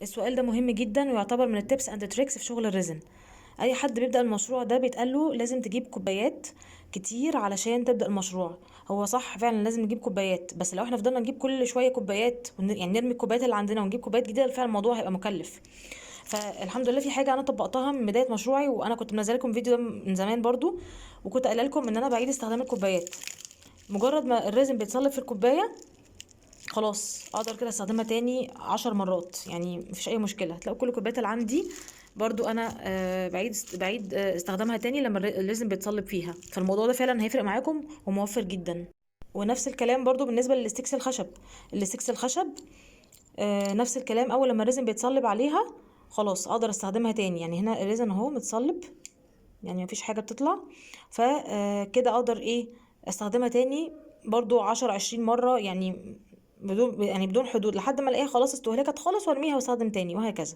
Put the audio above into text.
السؤال ده مهم جدا ويعتبر من التبس اند تريكس في شغل الريزن. اي حد بيبدا المشروع ده بيتقال له لازم تجيب كوبايات كتير علشان تبدا المشروع. هو صح فعلا لازم نجيب كوبايات، بس لو احنا فضلنا نجيب كل شويه كوبايات يعني نرمي الكوبايات اللي عندنا ونجيب كوبايات جديده، فعلا الموضوع هيبقى مكلف. فالحمد لله في حاجه انا طبقتها من بدايه مشروعي، وانا كنت منزله لكم فيديو ده من زمان برضو، وكنت قايله لكم ان انا بعيد استخدام الكوبايات. مجرد ما الريزن بيتصلب في الكوبايه خلاص اقدر كده استخدمها تاني 10 مرات، يعني مفيش اي مشكله. هتلاقوا كل الكوبايات اللي عندي برضو انا بعيد استخدامها تاني لما الريزن بيتصلب فيها. فالموضوع ده فعلا هيفرق معاكم وموفر جدا. ونفس الكلام برضو بالنسبه للستيكس الخشب. الستيكس الخشب نفس الكلام، اول لما الريزن بيتصلب عليها خلاص اقدر استخدمها تاني. يعني هنا الريزن اهو متصلب، يعني مفيش حاجه بتطلع، فكده اقدر ايه استخدمها تاني برضو 10 20 مرة، يعني بدون حدود، لحد ما الاقيها خلاص استهلكت خالص وارميها واستخدم تاني، وهكذا.